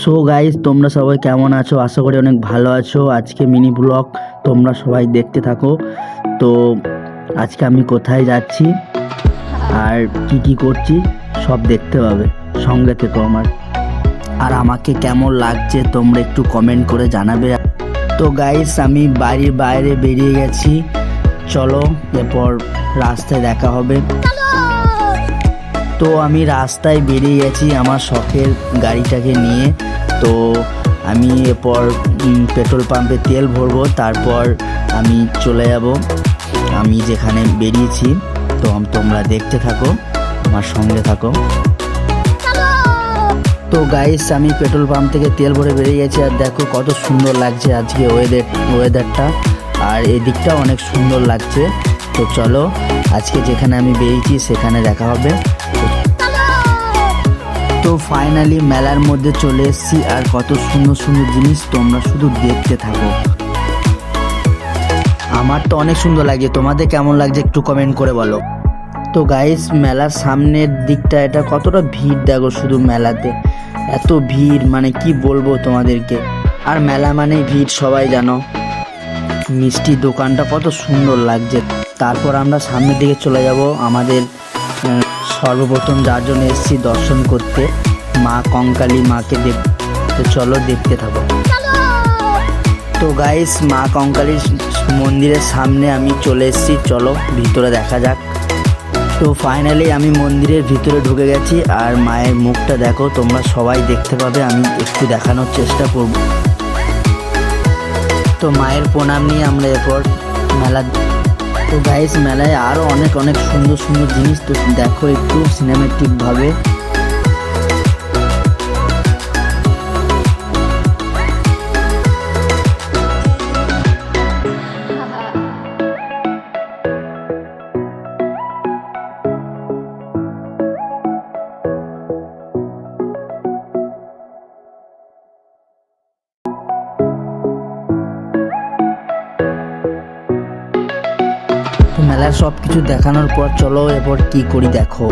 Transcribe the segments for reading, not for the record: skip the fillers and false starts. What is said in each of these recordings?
So guys, তোমরা সবাই কেমন আছো? আশা করি অনেক ভালো আছো। আজকে মিনি ব্লগ তোমরা সবাই দেখতে থাকো। তো আজকে আমি কোথায় যাচ্ছি আর কি করছি সব দেখতে পাবে, সঙ্গে থেকো আমার। আর আমাকে কেমন লাগছে তোমরা একটু কমেন্ট করে জানাবে। তো গাইস, আমি বাড়ির বাইরে বেরিয়ে গেছি, চলো এরপর রাস্তায় দেখা হবে। তো আমি রাস্তায় বেরিয়ে গেছি আমার শখের গাড়িটাকে নিয়ে। তো আমি এরপর পেট্রোল পাম্পে তেল ভরবো, তারপর আমি চলে যাব আমি যেখানে বেরিয়েছি। তো তোমরা দেখতে থাকো, আমার সঙ্গে থাকো। তো গাইস, আমি পেট্রোল পাম্প থেকে তেল ভরে বেরিয়ে গেছি। আর দেখো কত সুন্দর লাগছে আজকে ওয়েদারটা, আর এদিকটা অনেক সুন্দর লাগছে। তো চলো আজকে যেখানে আমি বেরিয়েছি সেখানে দেখা হবে। তো ফাইনালি মেলার মধ্যে চলে এসেছি, আর কত সুন্দর সুন্দর জিনিস তোমরা শুধু দেখতে থাকো। আমার তো অনেক সুন্দর লাগছে, তোমাদের কেমন লাগছে একটু কমেন্ট করে বলো। তো গাইস, মেলার সামনের দিকটা এটা কতটা ভিড় দেখো, শুধু মেলাতে এত ভিড় মানে কি বলবো তোমাদেরকে। আর মেলা মানেই ভিড়, সবাই জানো। মিষ্টি দোকানটা কত সুন্দর লাগছে। তারপর আমরা সামনের দিকে চলে যাব আমাদের সর্বপ্রথম যার জন্য এসেছি দর্শন করতে, মা কঙ্কালী মাকে তো চলো দেখতে থাকো। তো গাইস, মা কঙ্কালীর মন্দিরের সামনে আমি চলে এসেছি, চলো ভিতরে দেখা যাক। তো ফাইনালি আমি মন্দিরের ভিতরে ঢুকে গেছি, আর মায়ের মুখটা দেখো, তোমরা সবাই দেখতে পাবে, আমি একটু দেখানোর চেষ্টা করব। তো মায়ের প্রণাম নিয়ে আমরা এরপর মেলা। তো গাইস, মেলায় আরও অনেক অনেক সুন্দর সুন্দর জিনিস, তো দেখো একটু সিনেমেটিকভাবে। মেলার সব কিছু দেখানোর পর চলো এরপর কি করি দেখো।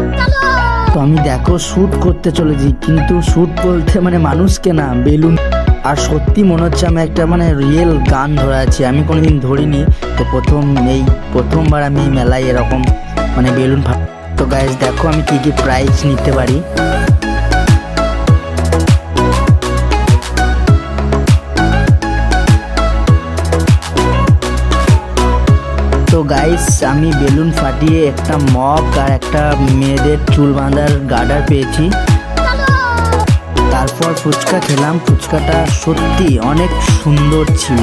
তো আমি দেখো শ্যুট করতে চলেছি, কিন্তু শ্যুট বলতে মানে মানুষকে না, বেলুন। আর সত্যি মনে হচ্ছে আমি একটা মানে রিয়েল গান ধরে আছি, আমি কোনোদিন ধরিনি। তো প্রথমবার আমি এই মেলায় এরকম মানে বেলুন। তো গাইস দেখো আমি কি প্রাইজ নিতে পারি। তো গাইস, আমি বেলুন ফাটিয়ে একটা মগ আর একটা মেয়েদের চুল বাঁধার গার্ডার পেয়েছি। তারপর ফুচকা খেলাম, ফুচকাটা সত্যি অনেক সুন্দর ছিল।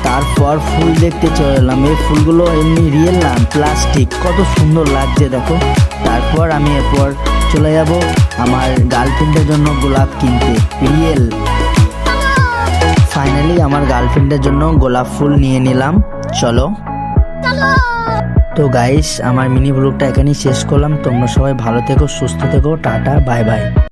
তারপর ফুল দেখতে চলে এলাম, এই ফুলগুলো এমনি রিয়েল না, প্লাস্টিক, কত সুন্দর লাগছে দেখো। তারপর আমি এরপর চলে যাব আমার গার্লফ্রেন্ডের জন্য গোলাপ কিনতে, রিয়েল। ফাইনালি আমার গার্লফ্রেন্ডের জন্য গোলাপ ফুল নিয়ে নিলাম, চলো। তো গাইস, আমার মিনি ব্লগটা এখানেই শেষ করলাম। তোমরা সবাই ভালো থেকো, সুস্থ থেকো, টাটা, বাই বাই।